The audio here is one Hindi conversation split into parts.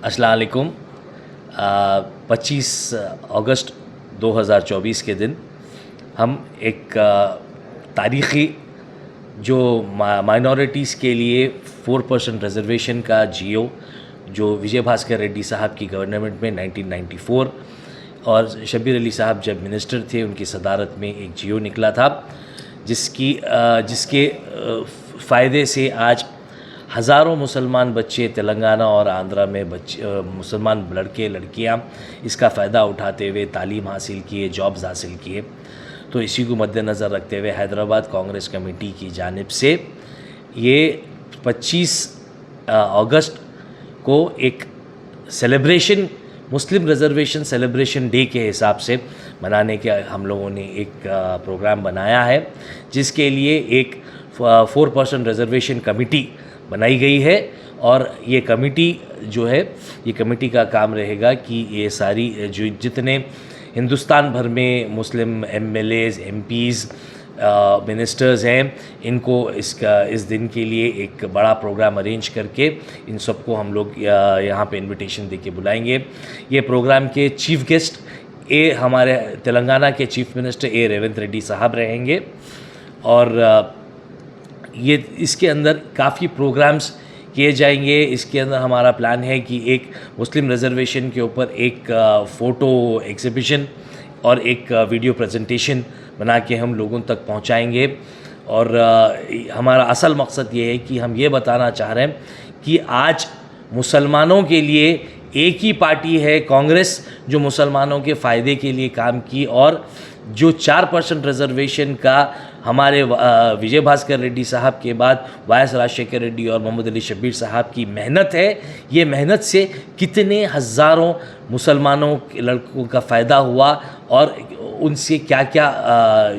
अस्सलाम वालेकुम। 25 अगस्त 2024 के दिन हम एक तारीख़ी जो माइनॉरिटीज़ के लिए 4% रिजर्वेशन का जियो जो विजय भास्कर रेड्डी साहब की गवर्नमेंट में 1994 और शब्बीर अली साहब जब मिनिस्टर थे उनकी सदारत में एक जियो निकला था, जिसके फ़ायदे से आज हज़ारों मुसलमान बच्चे तेलंगाना और आंध्रा में मुसलमान लड़के लड़कियां इसका फ़ायदा उठाते हुए तालीम हासिल किए, जॉब्स हासिल किए। तो इसी को मद्देनज़र रखते हुए हैदराबाद कांग्रेस कमेटी की जानिब से ये 25 अगस्त को एक सेलिब्रेशन, मुस्लिम रिजर्वेशन सेलिब्रेशन डे के हिसाब से मनाने के हम लोगों ने एक प्रोग्राम बनाया है, जिसके लिए एक 4% रिजर्वेशन कमेटी बनाई गई है। और ये कमेटी जो है, ये कमेटी का काम रहेगा कि ये सारी जो जितने हिंदुस्तान भर में मुस्लिम एमएलएज, एमपीज़, मिनिस्टर्स हैं, इनको इस दिन के लिए एक बड़ा प्रोग्राम अरेंज करके इन सबको हम लोग यहाँ पे इनविटेशन दे के बुलाएंगे। ये प्रोग्राम के चीफ़ गेस्ट हमारे तेलंगाना के चीफ़ मिनिस्टर रेवंत रेड्डी साहब रहेंगे। और ये इसके अंदर काफ़ी प्रोग्राम्स किए जाएंगे। इसके अंदर हमारा प्लान है कि एक मुस्लिम रिजर्वेशन के ऊपर एक फ़ोटो एग्ज़िबिशन और एक वीडियो प्रेजेंटेशन बना के हम लोगों तक पहुंचाएंगे। और हमारा असल मकसद ये है कि हम ये बताना चाह रहे हैं कि आज मुसलमानों के लिए एक ही पार्टी है कांग्रेस, जो मुसलमानों के फ़ायदे के लिए काम की, और जो 4% रिजर्वेशन का हमारे विजय भास्कर रेड्डी साहब के बाद वायस राजशेखर रेड्डी और मोहम्मद अली शब्बीर साहब की मेहनत है। ये मेहनत से कितने हज़ारों मुसलमानों के लड़कों का फ़ायदा हुआ और उनसे क्या क्या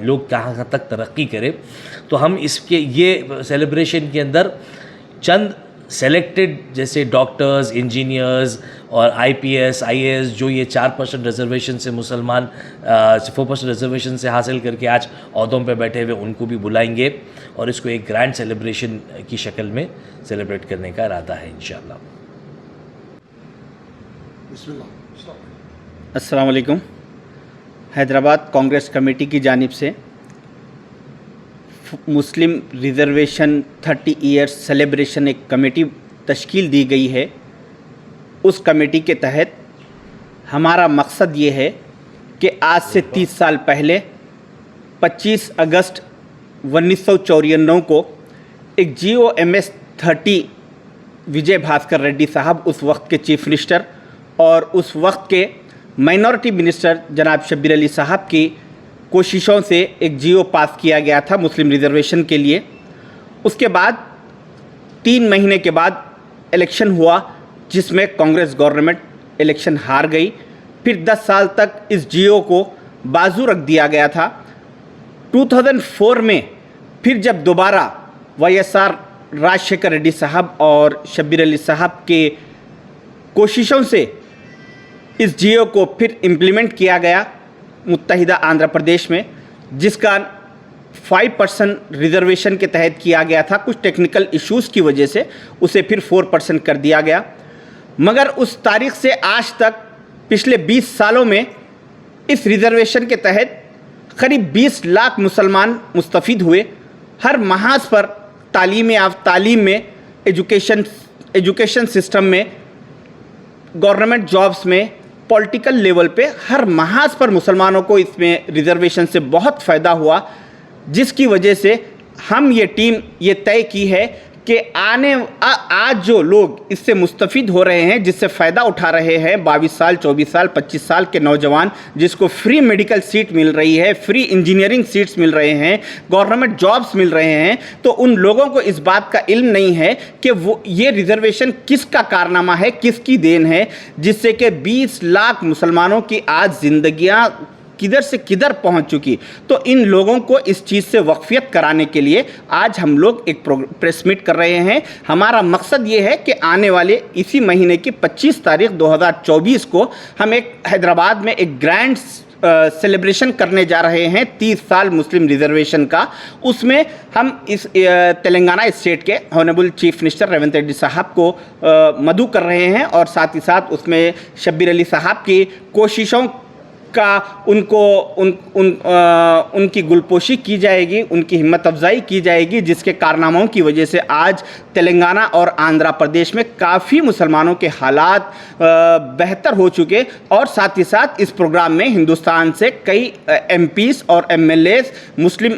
लोग कहाँ तक तरक्की करें। तो हम इसके ये सेलिब्रेशन के अंदर चंद सेलेक्टेड जैसे डॉक्टर्स, इंजीनियर्स और आईपीएस, आईएएस जो ये 4% रिजर्वेशन से 4% रिजर्वेशन से हासिल करके आज ओहदों पे बैठे हुए, उनको भी बुलाएंगे और इसको एक ग्रैंड सेलिब्रेशन की शक्ल में सेलिब्रेट करने का इरादा है इंशाअल्लाह। अस्सलाम वालेकुम। हैदराबाद कांग्रेस कमेटी की जानिब से मुस्लिम रिज़र्वेशन 30 ईयर्स सेलिब्रेशन एक कमेटी तश्कील दी गई है। उस कमेटी के तहत हमारा मकसद ये है कि आज से 30 साल पहले 25 अगस्त 1994 को एक GOMS 30 विजय भास्कर रेड्डी साहब, उस वक्त के चीफ मिनिस्टर और उस वक्त के माइनॉरिटी मिनिस्टर जनाब शब्बीर अली साहब की कोशिशों से एक जियो पास किया गया था मुस्लिम रिजर्वेशन के लिए। उसके बाद 3 महीने के बाद इलेक्शन हुआ, जिसमें कांग्रेस गवर्नमेंट इलेक्शन हार गई। फिर 10 साल तक इस जियो को बाजू रख दिया गया था। 2004 में फिर जब दोबारा वाईएसआर राजशेखर रेड्डी साहब और शब्बीर अली साहब के कोशिशों से इस जियो को फिर इम्प्लीमेंट किया गया मुत्तहिदा आंध्र प्रदेश में, जिसका 5% रिजर्वेशन के तहत किया गया था। कुछ टेक्निकल इश्यूज़ की वजह से उसे फिर 4% कर दिया गया। मगर उस तारीख से आज तक पिछले 20 सालों में इस रिजर्वेशन के तहत करीब 20 लाख मुसलमान मुस्तफ़ीद हुए। हर महाज पर तालीम में, एजुकेशन सिस्टम में, गवर्नमेंट जॉब्स में, पॉलिटिकल लेवल पे हर महाज पर मुसलमानों को इसमें रिजर्वेशन से बहुत फ़ायदा हुआ, जिसकी वजह से हम ये टीम ये तय की है कि आज जो लोग इससे मुस्तफ़ीद हो रहे हैं, जिससे फ़ायदा उठा रहे हैं, 22 साल, 24 साल, 25 साल के नौजवान, जिसको फ्री मेडिकल सीट मिल रही है, फ्री इंजीनियरिंग सीट्स मिल रहे हैं, गवर्नमेंट जॉब्स मिल रहे हैं, तो उन लोगों को इस बात का इल्म नहीं है कि वो ये रिजर्वेशन किसका कारनामा है, किसकी देन है, जिससे कि 20 लाख मुसलमानों की आज ज़िंदगियाँ किधर से किधर पहुंच चुकी। तो इन लोगों को इस चीज़ से वाकफियत कराने के लिए आज हम लोग एक प्रेस मीट कर रहे हैं। हमारा मकसद ये है कि आने वाले इसी महीने की 25 तारीख 2024 को हम एक हैदराबाद में एक ग्रैंड सेलिब्रेशन करने जा रहे हैं 30 साल मुस्लिम रिजर्वेशन का। उसमें हम इस तेलंगाना स्टेट के honourable chief minister Revanth Reddy साहब को मदऊ कर रहे हैं और साथ ही साथ उसमें शब्बीर अली साहब की कोशिशों का उनकी गुलपोशी की जाएगी, उनकी हिम्मत अफजाई की जाएगी, जिसके कारनामों की वजह से आज तेलंगाना और आंध्र प्रदेश में काफ़ी मुसलमानों के हालात बेहतर हो चुके। और साथ ही साथ इस प्रोग्राम में हिंदुस्तान से कई एमपीस और एमएलएस, मुस्लिम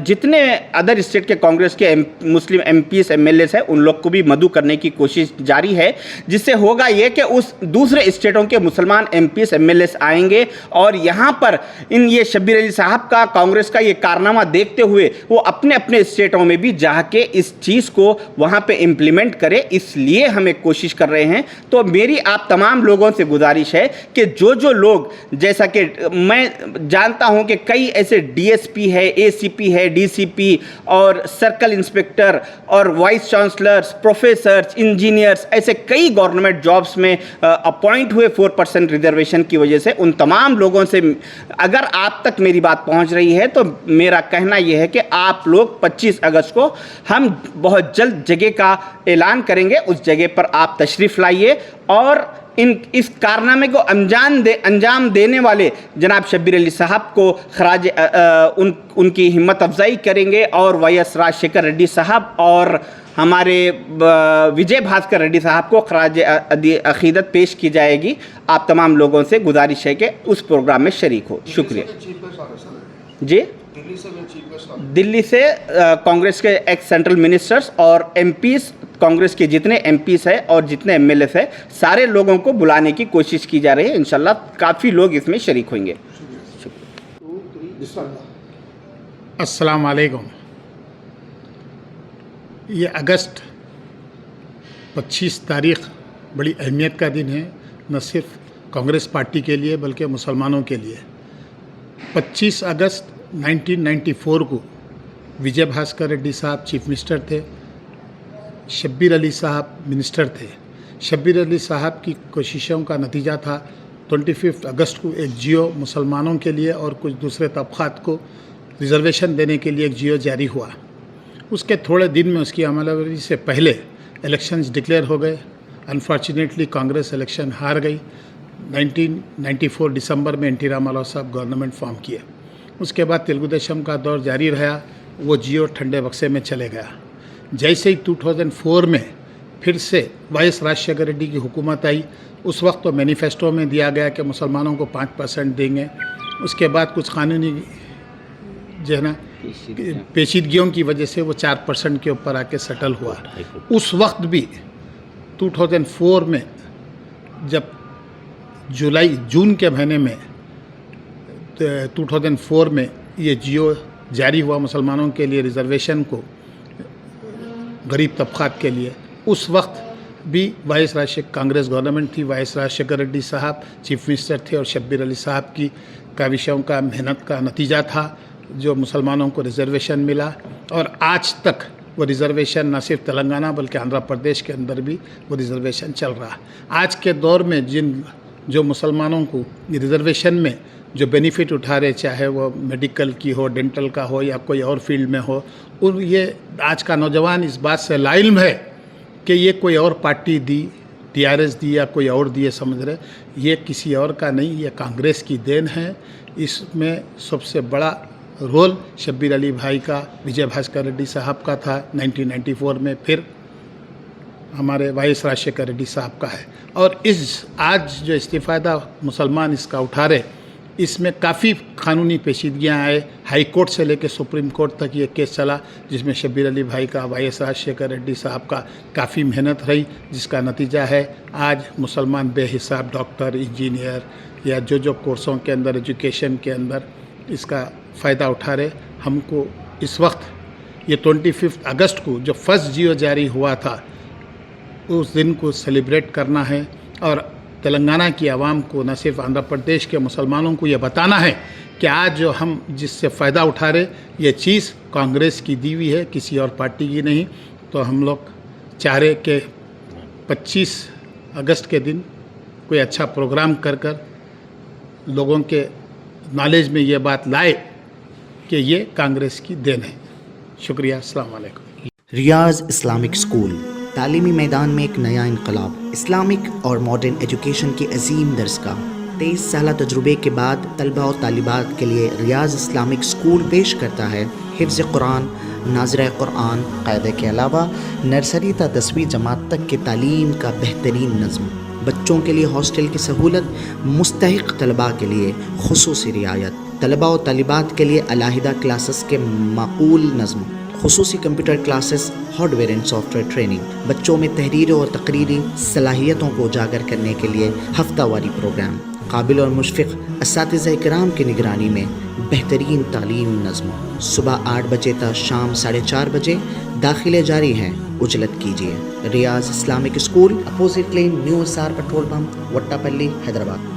जितने अदर स्टेट के कांग्रेस के मुस्लिम एमपीस एमएलएस हैं, उन लोग को भी मदऊ करने की कोशिश जारी है, जिससे होगा ये कि उस दूसरे स्टेटों के मुसलमान एमपीस एमएलएस आएंगे और यहाँ पर ये शब्बीर अली साहब का, कांग्रेस का ये कारनामा देखते हुए वो अपने अपने स्टेटों में भी जाके इस चीज़ को वहाँ पे इम्प्लीमेंट करें, इसलिए हम एक कोशिश कर रहे हैं। तो मेरी आप तमाम लोगों से गुजारिश है कि जो लोग, जैसा कि मैं जानता हूँ कि कई ऐसे डीएसपी है, एसीपी है, डीसीपी और सर्कल इंस्पेक्टर और वाइस चांसलर्स, प्रोफेसर्स, इंजीनियर्स, ऐसे कई गवर्नमेंट जॉब्स में अपॉइंट हुए 4% रिजर्वेशन की वजह से। उन तमाम लोगों से अगर आप तक मेरी बात पहुंच रही है तो मेरा कहना यह है कि आप लोग 25 अगस्त को हम बहुत जल्द जगह का ऐलान करेंगे, उस जगह पर आप तशरीफ़ लाइए और इस कारनामे को अंजाम देने वाले जनाब शब्बीर अली साहब को खराज उनकी हिम्मत अफजाई करेंगे और वाईएस राजशेखर रेड्डी साहब और हमारे विजय भास्कर रेड्डी साहब को खराज अकीदत पेश की जाएगी। आप तमाम लोगों से गुजारिश है कि उस प्रोग्राम में शरीक हो। शुक्रिया जी। दिल्ली से कांग्रेस के एक्स सेंट्रल मिनिस्टर्स और एमपीस, कांग्रेस के जितने एमपीस हैं और जितने एमएलएस हैं, सारे लोगों को बुलाने की कोशिश की जा रही है। इंशाल्लाह काफ़ी लोग इसमें शरीक होंगे। अस्सलाम वालेकुम। ये अगस्त 25 तारीख़ बड़ी अहमियत का दिन है, न सिर्फ कांग्रेस पार्टी के लिए बल्कि मुसलमानों के लिए। 25 अगस्त 1994 को विजय भास्कर रेड्डी साहब चीफ मिनिस्टर थे, शब्बीर अली साहब मिनिस्टर थे। शब्बीर अली साहब की कोशिशों का नतीजा था 25 अगस्त को एक जियो मुसलमानों के लिए और कुछ दूसरे तबक़ात को रिजर्वेशन देने के लिए एक जियो जारी हुआ। उसके थोड़े दिन में उसकी अमलावरी से पहले इलेक्शंस डिक्लेयर हो गए। अनफॉर्चुनेटली कांग्रेस इलेक्शन हार गई। 1994 दिसंबर में एन टी रामाराव साहब गवर्नमेंट फॉर्म किए। उसके बाद तेलुगु देशम का दौर जारी रहा, वो जियो ठंडे बक्से में चले गया। जैसे ही 2004 में फिर से वाईएस राजशेखर रेड्डी की हुकूमत आई, उस वक्त तो मैनिफेस्टो में दिया गया कि मुसलमानों को 5% देंगे। उसके बाद कुछ कानूनी जो है ना पेचीदगियों की वजह से वो 4% के ऊपर आके सेटल हुआ। उस वक्त भी 2004 में जब जून के महीने में 2004 में ये जियो जारी हुआ मुसलमानों के लिए रिजर्वेशन को, गरीब तबक़ात के लिए, उस वक्त भी वाईएस राजशेखर कांग्रेस गवर्नमेंट थी, वाईएस राजशेखर रेड्डी साहब चीफ मिनिस्टर थे और शब्बीर अली साहब की काविशों का मेहनत का नतीजा था जो मुसलमानों को रिजर्वेशन मिला। और आज तक वो रिजर्वेशन न सिर्फ तेलंगाना बल्कि आंध्र प्रदेश के अंदर भी वो रिजर्वेशन चल रहा है। आज के दौर में जो मुसलमानों को रिजर्वेशन में जो बेनिफिट उठा रहे, चाहे वो मेडिकल की हो, डेंटल का हो या कोई और फील्ड में हो, और ये आज का नौजवान इस बात से लाइल्म है कि ये कोई और पार्टी दी, टीआरएस दी या कोई और दिए समझ रहे, ये किसी और का नहीं, ये कांग्रेस की देन है। इसमें सबसे बड़ा रोल शब्बीर अली भाई का, विजय भास्कर रेड्डी साहब का था 1994 में, फिर हमारे वाईएस राजशेखर रेड्डी साहब का है। और इस आज जो इस्तीफ़ादा मुसलमान इसका उठा रहे, इसमें काफ़ी कानूनी पेचीदगियाँ आए। हाई कोर्ट से लेकर सुप्रीम कोर्ट तक ये केस चला, जिसमें शब्बीर अली भाई का, वाईएस राजशेखर रेड्डी साहब का काफ़ी मेहनत रही, जिसका नतीजा है आज मुसलमान बेहिसाब डॉक्टर, इंजीनियर या जो कोर्सों के अंदर, एजुकेशन के अंदर इसका फ़ायदा उठा रहे। हमको इस वक्त ये 25 अगस्त को जो फर्स्ट जियो जारी हुआ था, उस दिन को सेलिब्रेट करना है और तेलंगाना की आवाम को, न सिर्फ आंध्र प्रदेश के मुसलमानों को ये बताना है कि आज जो हम जिससे फ़ायदा उठा रहे, ये चीज़ कांग्रेस की दी हुई है, किसी और पार्टी की नहीं। तो हम लोग चाह रहे कि 25 अगस्त के दिन कोई अच्छा प्रोग्राम कर लोगों के नॉलेज में ये बात लाए कि ये कांग्रेस की देन है। शुक्रिया, अस्सलाम वालेकुम। रियाज इस्लामिक स्कूल, तालीमी मैदान में एक नया इनकलाब। इस्लामिक और मॉडर्न एजुकेशन की अजीम दरसगाह। 23 साल तजुर्बे के बाद तलबा और तालिबात के लिए रियाज इस्लामिक स्कूल पेश करता है हिफ्ज़ कुरान, नाज़िरा कुरान, क़ायदे के अलावा नर्सरी ता 10वीं जमात तक की तालीम का बेहतरीन नज़्म। बच्चों के लिए हॉस्टल की सहूलत, मुस्तहिक़ तलबा के लिए खुसूसी रियायत, तलबा और तालिबात के लिए अलहदा क्लासेस के माकूल नज़्म, खुसूसी computer classes, hardware and software training, बच्चों में तहरीरी और तकरीरी सलाहियतों को उजागर करने के लिए हफ्तावारी प्रोग्राम, काबिल और मुशफ़िक़ असातिज़ा इकराम की निगरानी में बेहतरीन तालीम नज़्म। सुबह 8 बजे तक शाम 4:30 बजे दाखिले जारी हैं, उजलत कीजिए। Riyaz Islamic school, opposite lane, new SR petrol pump, Vattepally, Hyderabad.